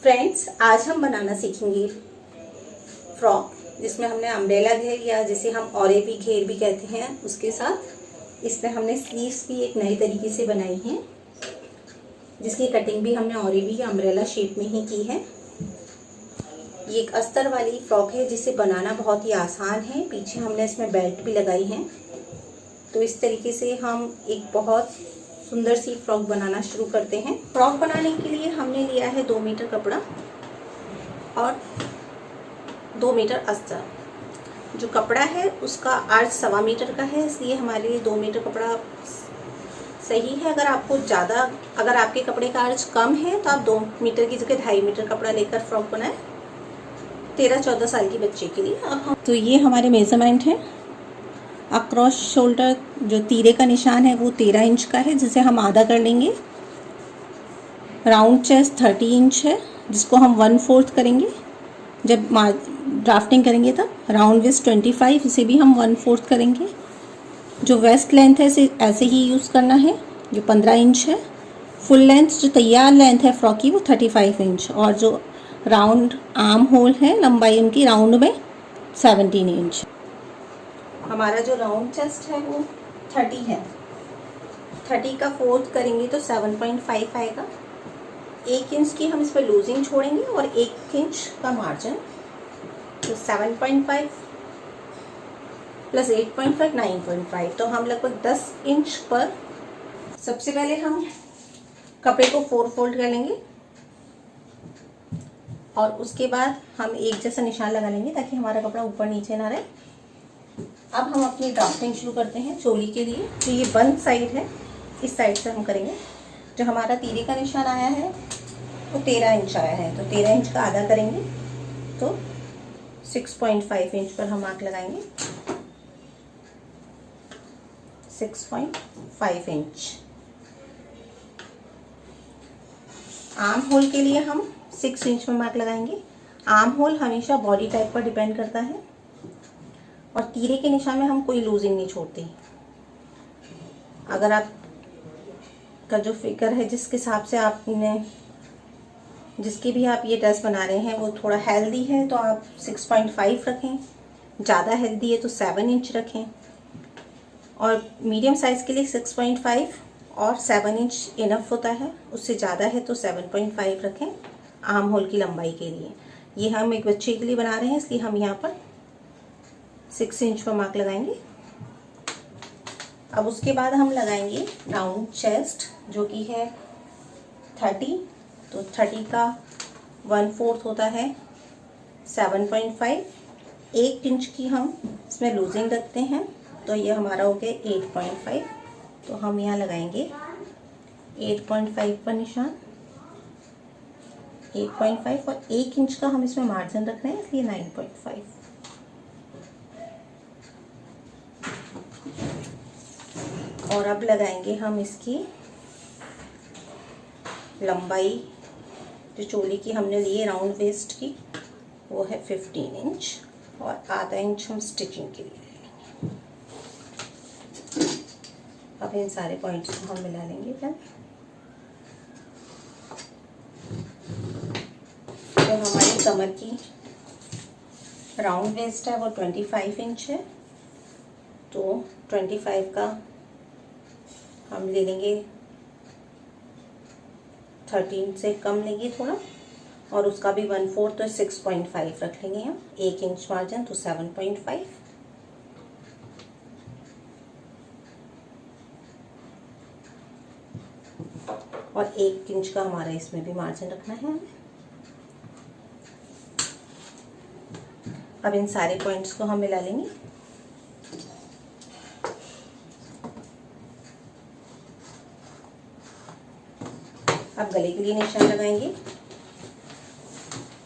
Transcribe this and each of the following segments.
Friends, आज हम बनाना सीखेंगे फ्रॉक, जिसमें हमने अम्ब्रेला घेर या जिसे हम औरेबी घेर भी कहते हैं, उसके साथ इसमें हमने स्लीव्स भी एक नए तरीके से बनाई हैं, जिसकी कटिंग भी हमने औरेबी या अम्ब्रेला शेप में ही की है। ये एक अस्तर वाली फ्रॉक है जिसे बनाना बहुत ही आसान है। पीछे हमने इसमें बेल्ट भी लगाई है। तो इस तरीके से हम एक बहुत सुंदर सी फ्रॉक बनाना शुरू करते हैं। फ्रॉक बनाने के लिए हमने लिया है 2 मीटर कपड़ा और 2 मीटर अस्तर। जो कपड़ा है उसका अर्ज 1.25 मीटर का है, इसलिए हमारे लिए 2 मीटर कपड़ा सही है। अगर आपके कपड़े का अर्ज कम है तो आप 2 मीटर की जगह 2.5 मीटर कपड़ा लेकर फ्रॉक बनाएं 13-14 साल के बच्चे के लिए। तो ये हमारे मेजरमेंट है। अक्रॉस शोल्डर जो तीरे का निशान है वो 13 इंच का है, जिसे हम आधा कर लेंगे। राउंड चेस्ट 30 इंच है, जिसको हम 1/4 करेंगे। जब ड्राफ्टिंग करेंगे तब राउंड वेस्ट 25, इसे भी हम 1/4 करेंगे। जो वेस्ट लेंथ है इसे ऐसे ही यूज़ करना है, जो 15 इंच है। फुल लेंथ जो तैयार लेंथ है फ्रॉक की वो 35 इंच, और जो राउंड आर्म होल है लंबाई उनकी राउंड में 17 इंच। हमारा जो राउंड चेस्ट है वो 30 है। 30 का 4th करेंगे तो 7.5 आएगा। 1 इंच की हम इस पर लूजिंग छोड़ेंगे और 1 इंच का मार्जिन, तो 7.5 प्लस 8.5 9.5, तो हम लगभग 10 इंच पर। सबसे पहले हम कपड़े को 4 फोल्ड कर लेंगे और उसके बाद हम एक जैसा निशान लगा लेंगे ताकि हमारा कपड़ा ऊपर नीचे ना रहे। अब हम अपनी ड्राफ्टिंग शुरू करते हैं चोली के लिए। तो ये बंद साइड है, इस साइड से हम करेंगे। जो हमारा तीरे का निशान आया है वो 13 इंच आया है, तो 13 इंच का आधा करेंगे तो 6.5 इंच पर हम मार्क लगाएंगे। 6.5 इंच। आर्म होल के लिए हम 6 इंच में मार्क लगाएंगे। आर्म होल हमेशा बॉडी टाइप पर डिपेंड करता है, और तीरे के निशान में हम कोई लूजिंग नहीं छोड़ते। अगर आप का जो फिगर है, जिसके हिसाब से जिसकी भी आप ये ड्रेस बना रहे हैं वो थोड़ा हेल्दी है तो आप 6.5 रखें। ज़्यादा हेल्दी है तो 7 इंच रखें, और मीडियम साइज़ के लिए 6.5 और 7 इंच इनफ होता है। उससे ज़्यादा है तो 7.5 रखें आर्म होल की लंबाई के लिए। ये हम एक बच्चे के लिए बना रहे हैं, इसलिए हम यहाँ पर 6 इंच पर मार्क लगाएंगे। अब उसके बाद हम लगाएंगे राउंड चेस्ट, जो कि है 30। तो 30 का 1/4 होता है 7.5। 1 इंच की हम इसमें लूजिंग रखते हैं, तो ये हमारा हो गया 8.5। तो हम यहाँ लगाएंगे 8.5 पर निशान। 8.5 और 1 इंच का हम इसमें मार्जिन रख रहे हैं, इसलिए 9.5। और अब लगाएंगे हम इसकी लंबाई, जो चोली की हमने ली है राउंड वेस्ट की, वो है 15 इंच, और आधा इंच हम स्टिचिंग के लिए लेंगे। अब इन सारे पॉइंट्स को हम मिला लेंगे। तो हमारी कमर की राउंड वेस्ट है वो 25 इंच है, तो 25 का हम ले लेंगे 13 से कम लेंगे थोड़ा, और उसका भी 1/4 तो 6.5 रख लेंगे हम। 1 इंच मार्जिन तो 7.5। और 1 इंच का हमारा इसमें भी मार्जिन रखना है हमें। अब इन सारे पॉइंट्स को हम मिला लेंगे। अब गले के लिए निशान लगाएंगे।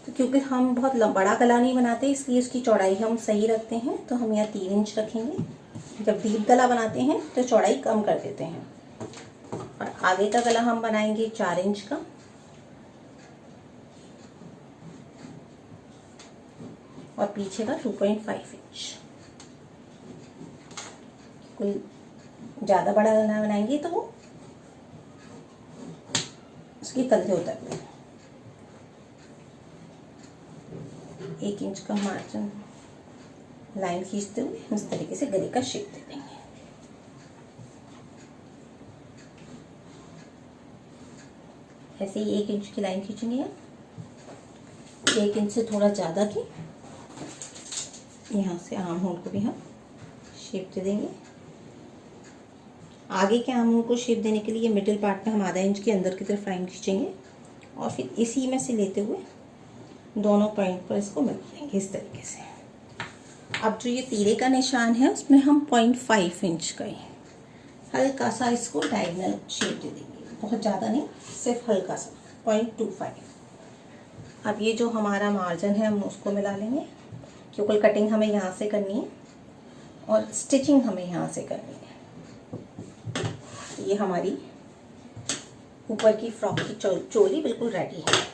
तो क्योंकि हम बहुत बड़ा गला नहीं बनाते, इसलिए इसकी चौड़ाई हम सही रखते हैं, तो हम यहाँ 3 इंच रखेंगे। जब डीप गला बनाते हैं तो चौड़ाई कम कर देते हैं। और आगे का गला हम बनाएंगे 4 इंच का, और पीछे का 2.5 इंच। कुल ज़्यादा बड़ा गला बनाएंगे तो वो उसकी कंधे उतर गए। 1 इंच का मार्जिन लाइन खींचते हुए इस तरीके से गले का शेप दे देंगे। ऐसे ही 1 इंच की लाइन खींचेंगे आप, 1 इंच से थोड़ा ज़्यादा की। यहाँ से आर्म होल को भी हम शेप दे देंगे। आगे के आर्म होल को शेप देने के लिए मिडिल पार्ट में हम आधा इंच के अंदर की तरफ लाइन खींचेंगे और फिर इसी में से लेते हुए दोनों पॉइंट पर इसको मिला देंगे इस तरीके से। अब जो ये तीरे का निशान है उसमें हम 0.5 इंच का ही हल्का सा इसको डायगोनल शेप दे देंगे, बहुत ज़्यादा नहीं, सिर्फ हल्का सा 0.25। अब ये जो हमारा मार्जिन है हम उसको मिला लेंगे, क्योंकि कटिंग हमें यहाँ से करनी है और स्टिचिंग हमें यहाँ से करनी है। ये हमारी ऊपर की फ्रॉक की चोली बिल्कुल रेडी है।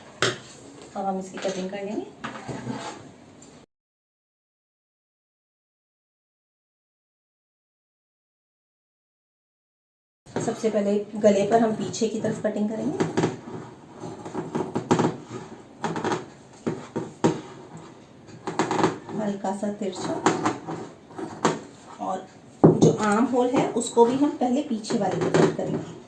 अब हम इसकी कटिंग कर लेंगे। सबसे पहले गले पर हम पीछे की तरफ कटिंग करेंगे। हल्का सा तिरछा, और जो आर्म होल है उसको भी हम पहले पीछे वाले की तरफ करेंगे।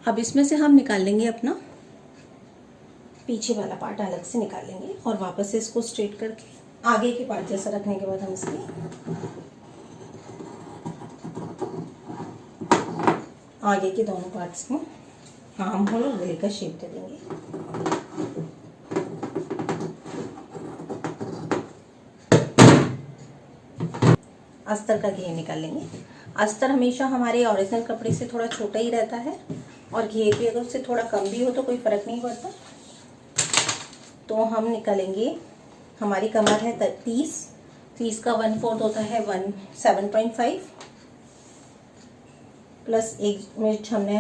अब इसमें से हम निकाल लेंगे अपना पीछे वाला पार्ट, अलग से निकाल लेंगे और वापस से इसको स्ट्रेट करके आगे के पार्ट जैसा रखने के बाद हम इसकी आगे के दोनों पार्ट्स में आर्म होल और गले का शेप दे देंगे। अस्तर का घेर निकाल लेंगे। अस्तर हमेशा हमारे ओरिजिनल कपड़े से थोड़ा छोटा ही रहता है और घेर भी अगर उससे थोड़ा कम भी हो तो कोई फर्क नहीं पड़ता। तो हम निकालेंगे, हमारी कमर है 30 का 1/4 होता है 7.5 प्लस 1 इंच, हमने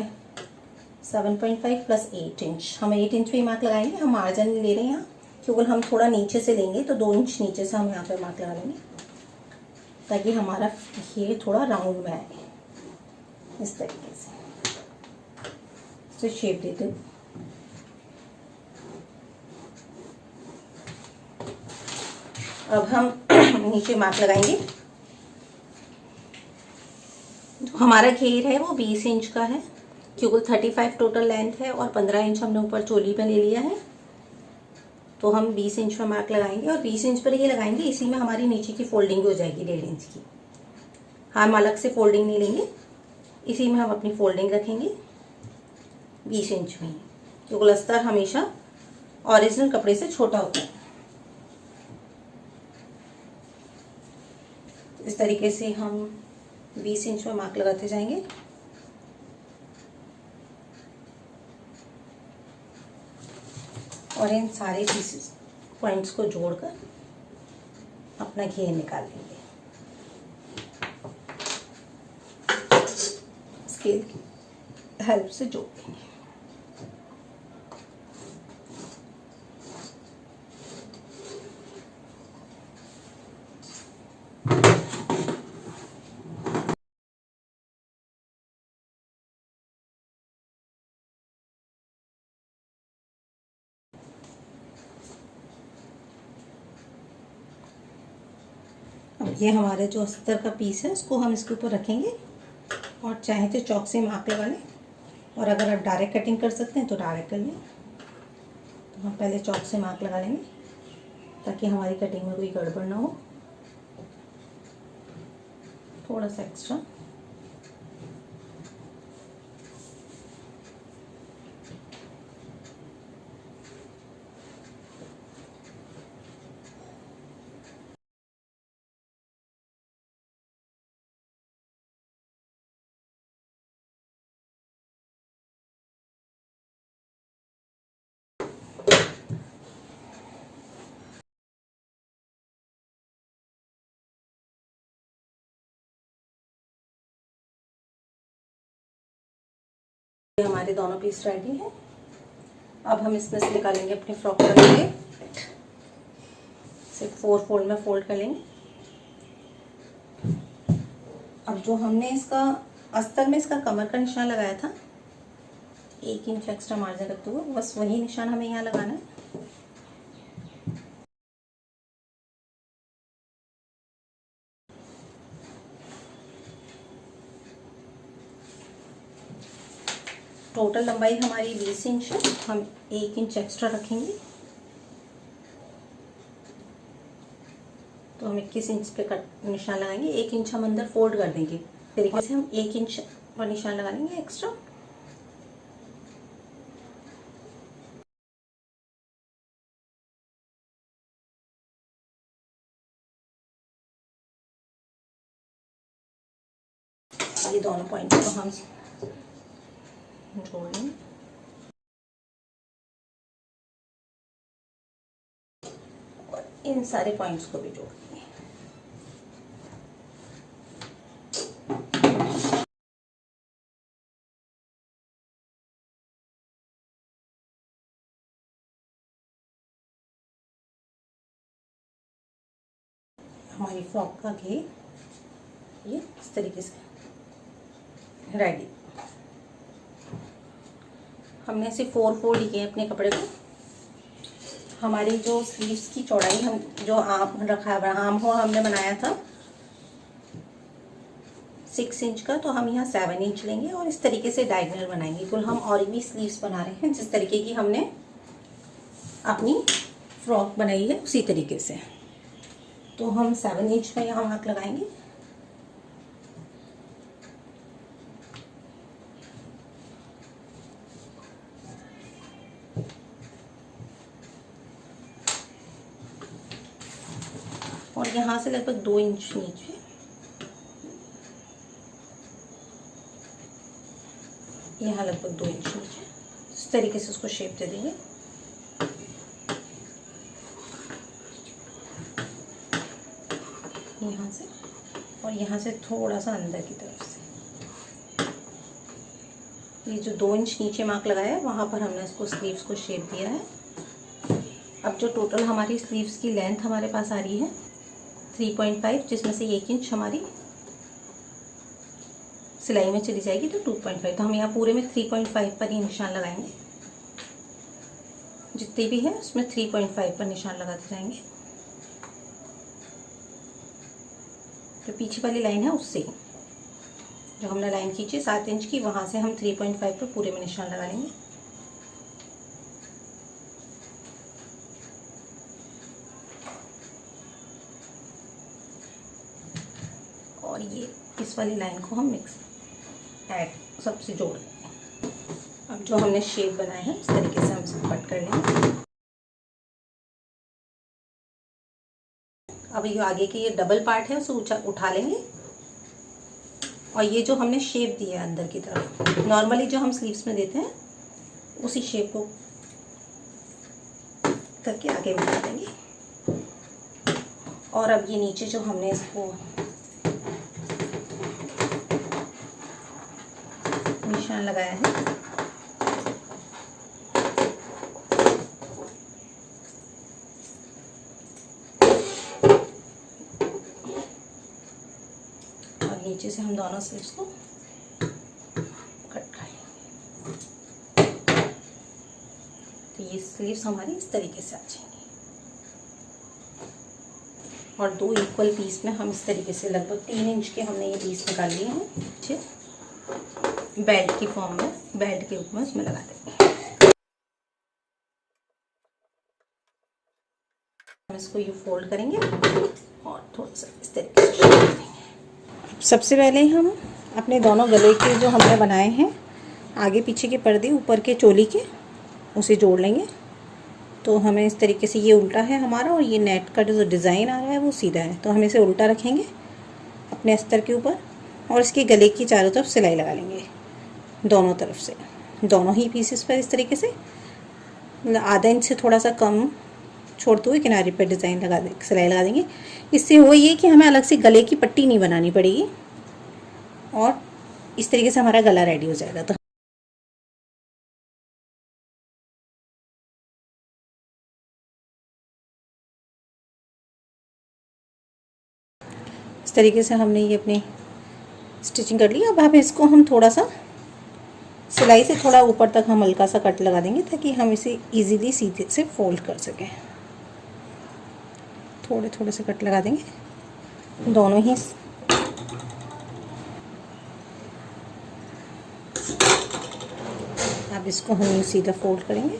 7.5 प्लस 8 इंच, हम 8 इंच पे मार्क लगाएंगे। हम मार्जिन ले रहे हैं यहाँ, क्योंकि हम थोड़ा नीचे से लेंगे तो 2 इंच नीचे से हम यहाँ पे मार्क लगा लेंगे ताकि हमारा ये थोड़ा राउंड में आए। इस तरीके से शेप देते हैं। अब हम नीचे मार्क लगाएंगे। जो हमारा घेर है वो 20 इंच का है, क्योंकि 35 टोटल लेंथ है और 15 इंच हमने ऊपर चोली पे ले लिया है। तो हम 20 इंच में मार्क लगाएंगे और 20 इंच पर ये लगाएंगे, इसी में हमारी नीचे की फोल्डिंग हो जाएगी 1.5 इंच की। हम अलग से फोल्डिंग नहीं लेंगे, इसी में हम अपनी फोल्डिंग रखेंगे 20 इंच में, क्योंकि अस्तर हमेशा ओरिजिनल कपड़े से छोटा होता है। इस तरीके से हम 20 इंच में मार्क लगाते जाएंगे। और इन सारे पीसेस पॉइंट्स को जोड़कर अपना घेर निकाल लेंगे स्केल की हेल्प से जोड़ देंगे। अब ये हमारे जो अस्तर का पीस है उसको हम इसके ऊपर रखेंगे और चाहे तो चॉक से मार्क लगा लें, और अगर आप डायरेक्ट कटिंग कर सकते हैं तो डायरेक्ट कर लें। तो हम पहले चॉक से मार्क लगा लेंगे ताकि हमारी कटिंग में कोई गड़बड़ ना हो। थोड़ा सा एक्स्ट्रा, हमारे दोनों पीस रेडी हैं। अब हम इसमें से निकालेंगे अपने फ्रॉक का लिए, सिर्फ 4 फोल्ड में फोल्ड कर लेंगे। अब जो हमने इसका अस्तर में इसका कमर का निशान लगाया था, 1 इंच एक्स्ट्रा मार्जिन रखते हुए, बस वही निशान हमें यहाँ लगाना है। टोटल लंबाई हमारी 20 इंच है, हम 1 इंच एक्स्ट्रा रखेंगे, तो हम 21 इंच पे कट निशान लगाएंगे। 1 इंच हम अंदर फोल्ड कर देंगे, तरीके से हम 1 इंच पर निशान लगा लेंगे एक्स्ट्रा। ये दोनों पॉइंट को हम जोड़ लेंगे और इन सारे पॉइंट्स को भी जोड़ लेंगे। हमारी फ्रॉक का घेर ये इस तरीके से रेडी। हमने ऐसे 4 फोल्ड किए अपने कपड़े को। हमारी जो स्लीव्स की चौड़ाई हम जो आम रखा आम हो हमने बनाया था 6 इंच का, तो हम यहाँ 7 इंच लेंगे और इस तरीके से डायगोनल बनाएंगे। तो हम और भी स्लीव्स बना रहे हैं जिस तरीके की हमने अपनी फ्रॉक बनाई है उसी तरीके से। तो हम 7 इंच में यहाँ मार्क लगाएंगे। और यहाँ से लगभग 2 इंच नीचे यहाँ लगभग 2 इंच नीचे इस तरीके से उसको शेप दे देंगे। यहाँ से और यहाँ से थोड़ा सा अंदर की तरफ से ये जो 2 इंच नीचे मार्क लगाया है वहाँ पर हमने इसको स्लीव्स को शेप दिया है। अब जो टोटल हमारी स्लीव्स की लेंथ हमारे पास आ रही है 3.5, जिसमें से 1 इंच हमारी सिलाई में चली जाएगी तो 2.5। तो हम यहाँ पूरे में 3.5 पर ही निशान लगाएंगे। जितनी भी है उसमें 3.5 पर निशान लगाते जाएंगे। तो पीछे वाली लाइन है उससे जो हमने लाइन खींची 7 इंच की, वहाँ से हम 3.5 पर पूरे में निशान लगा लेंगे। और ये इस वाली लाइन को हम मिक्स ऐड सबसे जोड़ देंगे। अब जो हमने शेप बनाया है इस तरीके से हम इसको कट कर लेंगे। अब ये आगे की ये डबल पार्ट है उसे उठा लेंगे और ये जो हमने शेप दिया है अंदर की तरफ नॉर्मली जो हम स्लीव्स में देते हैं उसी शेप को करके आगे बढ़ा देंगे। और अब ये नीचे जो हमने इसको निशान लगाया है और नीचे से हम दोनों स्लीव्स को कट कर लेंगे। तो ये स्लीव्स हमारी इस तरीके से आ जाएंगी और 2 इक्वल पीस में हम इस तरीके से लगभग 3 इंच के हमने ये पीस निकाल लिए हैं। नीचे बेल्ट की फॉर्म में बेल्ट के रूप में उसमें लगा देंगे। हम इसको यू फोल्ड करेंगे और थोड़ा सा इस तरीके से शेप देंगे। सबसे पहले हम अपने दोनों गले के जो हमने बनाए हैं आगे पीछे के पर्दे ऊपर के चोली के उसे जोड़ लेंगे। तो हमें इस तरीके से ये उल्टा है हमारा और ये नेट का जो डिज़ाइन आ रहा है वो सीधा है, तो हम इसे उल्टा रखेंगे अपने अस्तर के ऊपर और इसके गले की चारों तरफ सिलाई लगा लेंगे दोनों तरफ से, दोनों ही पीसेस पर इस तरीके से आधा इंच से थोड़ा सा कम छोड़ते हुए किनारे पर डिज़ाइन लगा दे सिलाई लगा देंगे। इससे हो ये कि हमें अलग से गले की पट्टी नहीं बनानी पड़ेगी और इस तरीके से हमारा गला रेडी हो जाएगा। तो इस तरीके से हमने ये अपनी स्टिचिंग कर ली। अब इसको हम थोड़ा सा सिलाई से थोड़ा ऊपर तक हम हल्का सा कट लगा देंगे ताकि हम इसे इजीली सीधे से फोल्ड कर सकें। थोड़े थोड़े से कट लगा देंगे दोनों ही। अब इसको हम सीधा फोल्ड करेंगे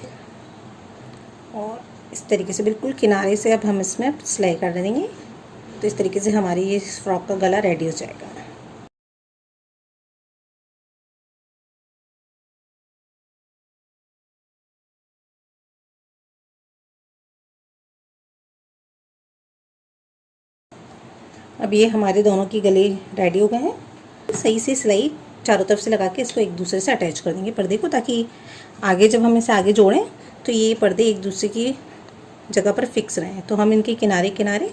और इस तरीके से बिल्कुल किनारे से अब हम इसमें सिलाई कर देंगे। तो इस तरीके से हमारी ये फ्रॉक का गला रेडी हो जाएगा। अब ये हमारे दोनों की गले रेडी हो गए हैं। सही से सिलाई चारों तरफ से लगा के इसको एक दूसरे से अटैच कर देंगे पर्दे को, ताकि आगे जब हम इसे आगे जोड़ें तो ये पर्दे एक दूसरे की जगह पर फिक्स रहें। तो हम इनके किनारे किनारे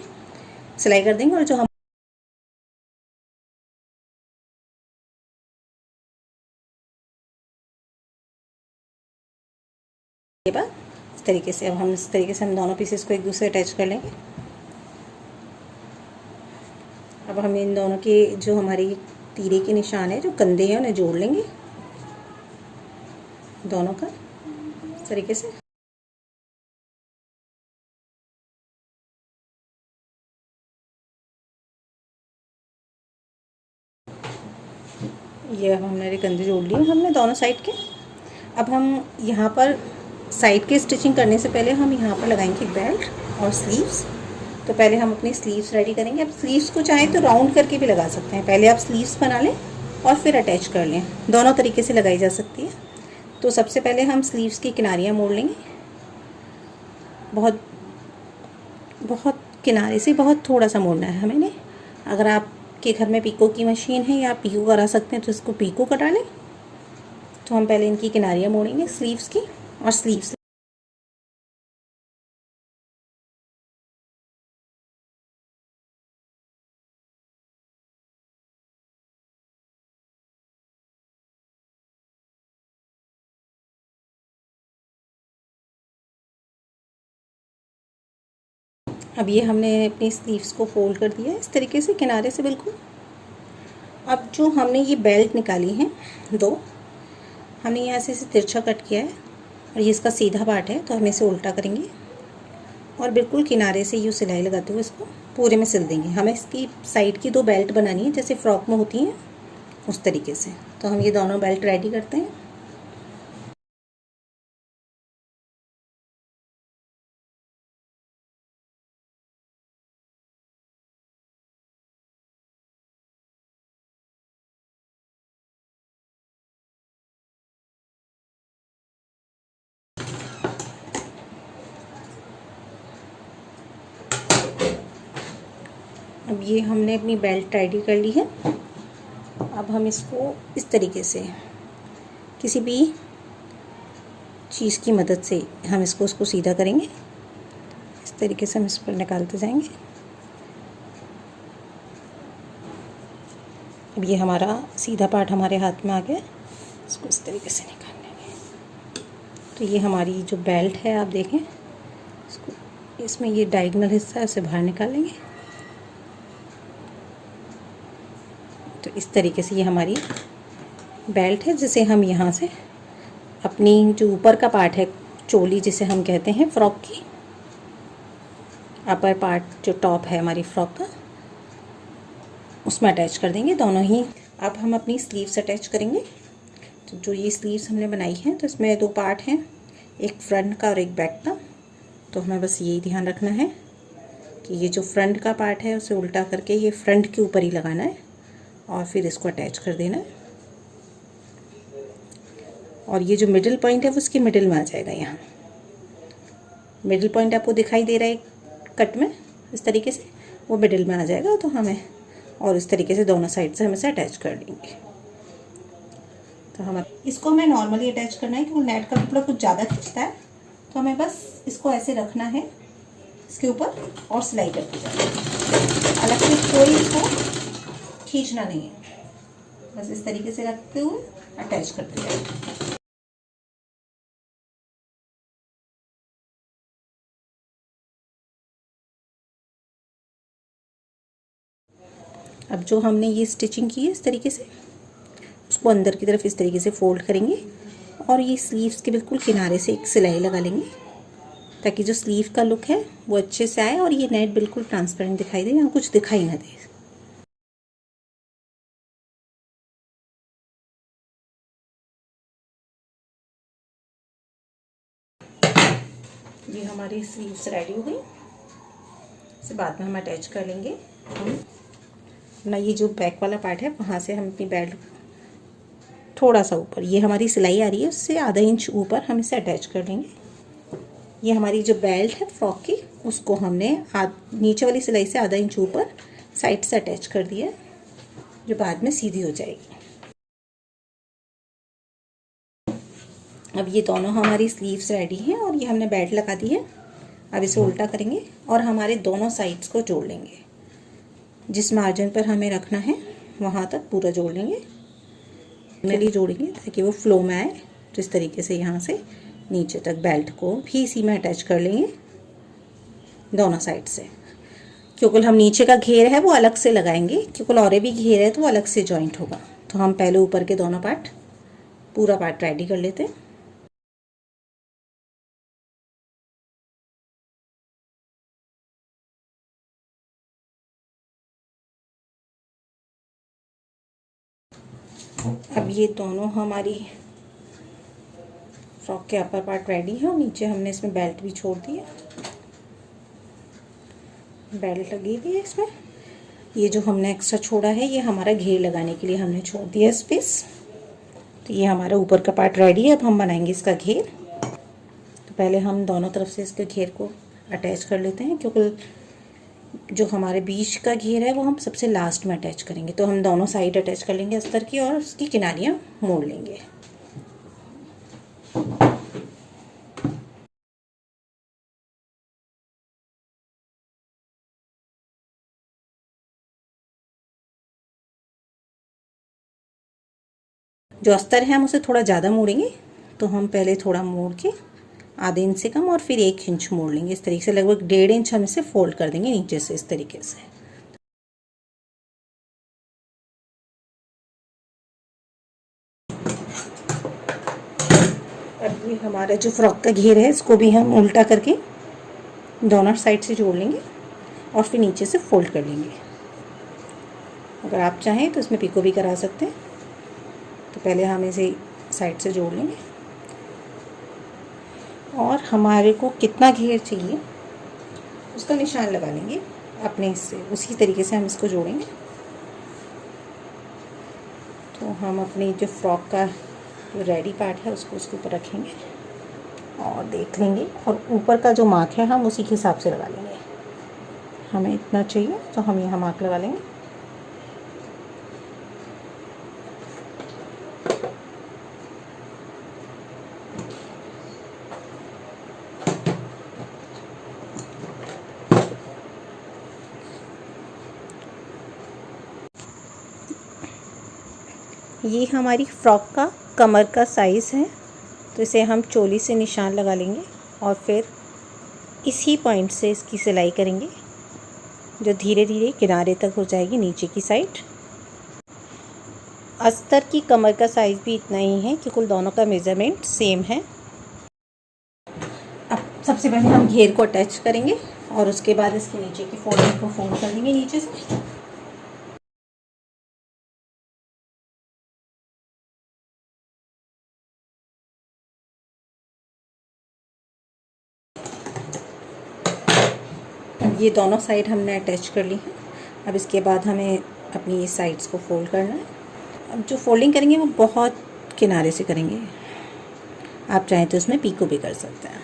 सिलाई कर देंगे और जो हम के बाद इस तरीके से हम दोनों पीसेस को एक दूसरे अटैच कर लेंगे। अब हम इन दोनों के जो हमारी तीरे के निशान है, जो कंधे हैं, उन्हें जोड़ लेंगे दोनों का इस तरीके से। ये अब हमने कंधे जोड़ लिए हमने दोनों साइड के। अब हम यहाँ पर साइड के स्टिचिंग करने से पहले हम यहाँ पर लगाएंगे बेल्ट और स्लीव्स। तो पहले हम अपनी स्लीव्स रेडी करेंगे। अब स्लीव्स को चाहें तो राउंड करके भी लगा सकते हैं। पहले आप स्लीव्स बना लें और फिर अटैच कर लें, दोनों तरीके से लगाई जा सकती है। तो सबसे पहले हम स्लीव्स की किनारियाँ मोड़ लेंगे, बहुत बहुत किनारे से बहुत थोड़ा सा मोड़ना है हमें। अगर आपके घर में पीको की मशीन है या पीको करा सकते हैं तो इसको पीको करा लें। तो हम पहले इनकी किनारियाँ मोड़ेंगे स्लीव्स की और स्लीव्स अब ये हमने अपनी स्लीव्स को फोल्ड कर दिया है इस तरीके से किनारे से बिल्कुल। अब जो हमने ये बेल्ट निकाली है दो, हमने यहाँ से इसे तिरछा कट किया है और ये इसका सीधा पार्ट है, तो हम इसे उल्टा करेंगे और बिल्कुल किनारे से यूँ सिलाई लगाते हुए इसको पूरे में सिल देंगे। हमें इसकी साइड की दो बेल्ट बनानी है जैसे फ्रॉक में होती हैं उस तरीके से। तो हम ये दोनों बेल्ट रेडी करते हैं। अब ये हमने अपनी बेल्ट रेडी कर ली है। अब हम इसको इस तरीके से किसी भी चीज़ की मदद से हम उसको सीधा करेंगे। इस तरीके से हम इस पर निकालते जाएंगे। अब ये हमारा सीधा पार्ट हमारे हाथ में आ गया, इसको इस तरीके से निकाल लेंगे। तो ये हमारी जो बेल्ट है आप देखें, इसको इसमें ये डायगोनल हिस्सा है उसे बाहर निकाल लेंगे। तो इस तरीके से ये हमारी बेल्ट है, जिसे हम यहाँ से अपनी जो ऊपर का पार्ट है, चोली जिसे हम कहते हैं फ्रॉक की, अपर पार्ट जो टॉप है हमारी फ्रॉक का, उसमें अटैच कर देंगे दोनों ही। अब हम अपनी स्लीव्स अटैच करेंगे। तो जो ये स्लीव्स हमने बनाई हैं तो इसमें दो पार्ट हैं, एक फ्रंट का और एक बैक का। तो हमें बस यही ध्यान रखना है कि ये जो फ्रंट का पार्ट है उसे उल्टा करके ये फ्रंट के ऊपर ही लगाना है और फिर इसको अटैच कर देना है। और ये जो मिडिल पॉइंट है वो उसके मिडिल में आ जाएगा। यहाँ मिडिल पॉइंट आपको दिखाई दे रहा है कट में, इस तरीके से वो मिडिल में आ जाएगा। तो हमें और इस तरीके से दोनों साइड से हम इसे अटैच कर देंगे। तो हमें इसको हमें नॉर्मली अटैच करना है क्योंकि नेट का कपड़ा कुछ ज़्यादा खींचता है। तो हमें बस इसको ऐसे रखना है इसके ऊपर और सिलाई करते जाना है। अलग से कोई इसको खींचना नहीं है, बस इस तरीके से रखते हुए अटैच करते जाएंगे। अब जो हमने ये स्टिचिंग की है इस तरीके से, उसको अंदर की तरफ इस तरीके से फोल्ड करेंगे और ये स्लीव्स के बिल्कुल किनारे से एक सिलाई लगा लेंगे ताकि जो स्लीव का लुक है वो अच्छे से आए और ये नेट बिल्कुल ट्रांसपेरेंट दिखाई दे, यहाँ कुछ दिखाई ना दे। ये हमारी स्लीव्स रेडी हो गई। इसे बाद में हम अटैच कर लेंगे। हम ना ये जो बैक वाला पार्ट है वहाँ से हम अपनी बेल्ट थोड़ा सा ऊपर, ये हमारी सिलाई आ रही है उससे आधा इंच ऊपर हम इसे अटैच कर लेंगे। ये हमारी जो बेल्ट है फ्रॉक की, उसको हमने नीचे वाली सिलाई से आधा इंच ऊपर साइड से अटैच कर दिया, जो बाद में सीधी हो जाएगी। अब ये दोनों हमारी स्लीव्स रेडी हैं और ये हमने बेल्ट लगा दी है। अब इसे उल्टा करेंगे और हमारे दोनों साइड्स को जोड़ लेंगे। जिस मार्जिन पर हमें रखना है वहाँ तक पूरा जोड़ लेंगे, नली जोड़ेंगे ताकि वो फ्लो में आए। तो इस तरीके से यहाँ से नीचे तक बेल्ट को भी इसी में अटैच कर लेंगे दोनों साइड से। क्योंकि हम नीचे का घेर है वो अलग से लगाएंगे, क्योंकि और भी घेर है तो वो अलग से जॉइंट होगा। तो हम पहले ऊपर के दोनों पार्ट, पूरा पार्ट रेडी कर लेते हैं। अब ये दोनों हमारी फ्रॉक के अपर पार्ट रेडी है और नीचे हमने इसमें बेल्ट भी छोड़ दी है, बेल्ट लगी हुई है इसमें। ये जो हमने एक्स्ट्रा छोड़ा है ये हमारा घेर लगाने के लिए हमने छोड़ दिया स्पेस। तो ये हमारा ऊपर का पार्ट रेडी है। अब हम बनाएंगे इसका घेर। तो पहले हम दोनों तरफ से इसके घेर को अटैच कर लेते हैं, क्योंकि जो हमारे बीच का घेर है वो हम सबसे लास्ट में अटैच करेंगे। तो हम दोनों साइड अटैच कर लेंगे अस्तर की और उसकी किनारियाँ मोड़ लेंगे। जो अस्तर है हम उसे थोड़ा ज़्यादा मोड़ेंगे, तो हम पहले थोड़ा मोड़ के आधे इंच से कम और फिर 1 इंच मोड़ लेंगे। इस तरीके से लगभग 1.5 इंच हम इसे फोल्ड कर देंगे नीचे से इस तरीके से। अब ये हमारा जो फ्रॉक का घेर है इसको भी हम उल्टा करके दोनों साइड से जोड़ लेंगे और फिर नीचे से फोल्ड कर लेंगे। अगर आप चाहें तो इसमें पिको भी करा सकते हैं। तो पहले हम इसे साइड से जोड़ लेंगे और हमारे को कितना घेर चाहिए उसका निशान लगा लेंगे अपने हिस्से, उसी तरीके से हम इसको जोड़ेंगे। तो हम अपनी जो फ्रॉक का जो रेडी पार्ट है उसको उसके ऊपर रखेंगे और देख लेंगे, और ऊपर का जो मार्क है हम उसी के हिसाब से लगा लेंगे। हमें इतना चाहिए तो हम यहाँ मार्क लगा लेंगे। ये हमारी फ्रॉक का कमर का साइज़ है, तो इसे हम चोली से निशान लगा लेंगे और फिर इसी पॉइंट से इसकी सिलाई करेंगे, जो धीरे धीरे किनारे तक हो जाएगी नीचे की साइड। अस्तर की कमर का साइज़ भी इतना ही है क्योंकि दोनों का मेज़रमेंट सेम है। अब सबसे पहले हम घेर को अटैच करेंगे और उसके बाद इसके नीचे की फोल्डिंग को फोल्ड कर देंगे नीचे से। ये दोनों साइड हमने अटैच कर ली है। अब इसके बाद हमें अपनी ये साइड्स को फोल्ड करना है। अब जो फोल्डिंग करेंगे वो बहुत किनारे से करेंगे, आप चाहें तो इसमें पीको भी कर सकते हैं।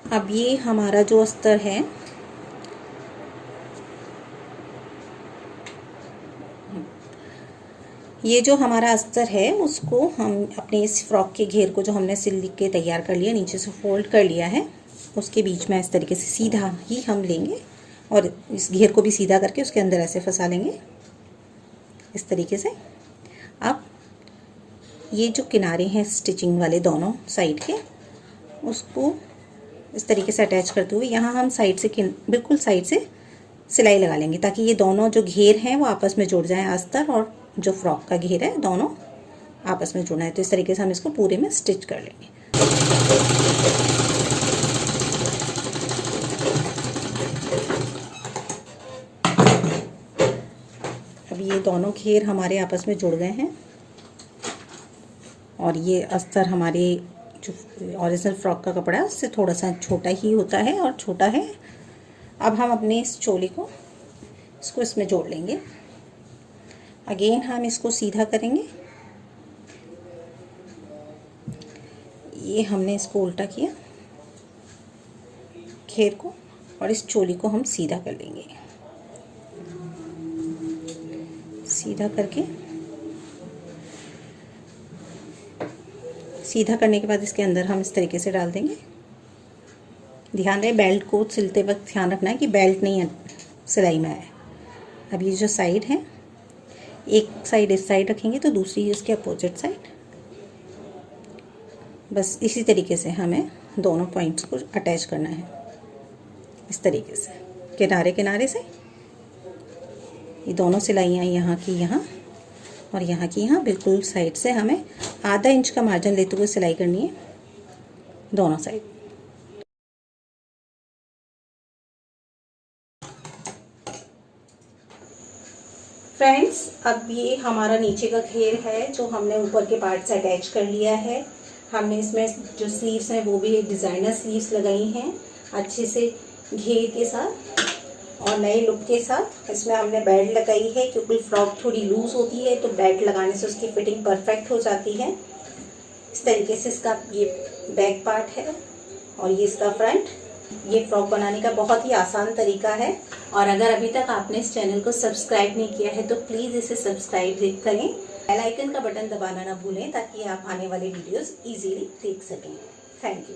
अब ये हमारा जो अस्तर है ये जो हमारा अस्तर है उसको हम अपने इस फ्रॉक के घेर को जो हमने सिल के तैयार कर लिया, नीचे से फोल्ड कर लिया है, उसके बीच में इस तरीके से सीधा ही हम लेंगे और इस घेर को भी सीधा करके उसके अंदर ऐसे फंसा लेंगे इस तरीके से। अब ये जो किनारे हैं स्टिचिंग वाले दोनों साइड के, उसको इस तरीके से अटैच करते हुए यहाँ हम साइड से बिल्कुल साइड से सिलाई लगा लेंगे, ताकि ये दोनों जो घेर हैं वो आपस में जुड़ जाएं, अस्तर और जो फ्रॉक का घेर है दोनों आपस में जुड़ना है। तो इस तरीके से हम इसको पूरे में स्टिच कर लेंगे। अब ये दोनों घेर हमारे आपस में जुड़ गए हैं और ये अस्तर हमारे जो ओरिजिनल फ्रॉक का कपड़ा है उससे थोड़ा सा छोटा ही होता है और छोटा है। अब हम अपने इस चोली को इसको इसमें जोड़ लेंगे। अगेन हम इसको सीधा करेंगे, ये हमने इसको उल्टा किया घेर को, और इस चोली को हम सीधा कर लेंगे। सीधा करके, सीधा करने के बाद इसके अंदर हम इस तरीके से डाल देंगे। ध्यान रहे बेल्ट को सिलते वक्त ध्यान रखना है कि बेल्ट नहीं सिलाई में आए। अब ये जो साइड है, एक साइड इस साइड रखेंगे तो दूसरी इसके अपोजिट साइड। बस इसी तरीके से हमें दोनों पॉइंट्स को अटैच करना है, इस तरीके से किनारे किनारे से। ये दोनों सिलाइयाँ यहाँ की यहाँ और यहाँ की यहाँ बिल्कुल साइड से हमें आधा इंच का मार्जिन लेते हुए सिलाई करनी है दोनों साइड। फ्रेंड्स, अब ये हमारा नीचे का घेर है जो हमने ऊपर के पार्ट से अटैच कर लिया है। हमने इसमें जो स्लीव्स हैं वो भी डिज़ाइनर स्लीव्स लगाई हैं अच्छे से घेर के साथ और नए लुक के साथ। इसमें हमने बेल्ट लगाई है क्योंकि फ्रॉक थोड़ी लूज़ होती है तो बेल्ट लगाने से उसकी फिटिंग परफेक्ट हो जाती है। इस तरीके से इसका ये बैक पार्ट है और ये इसका फ्रंट। ये फ्रॉक बनाने का बहुत ही आसान तरीका है और अगर अभी तक आपने इस चैनल को सब्सक्राइब नहीं किया है तो प्लीज़ इसे सब्सक्राइब करें। बेल आइकन का बटन दबाना ना भूलें ताकि आप आने वाले वीडियोस इजीली देख सकें। Thank you.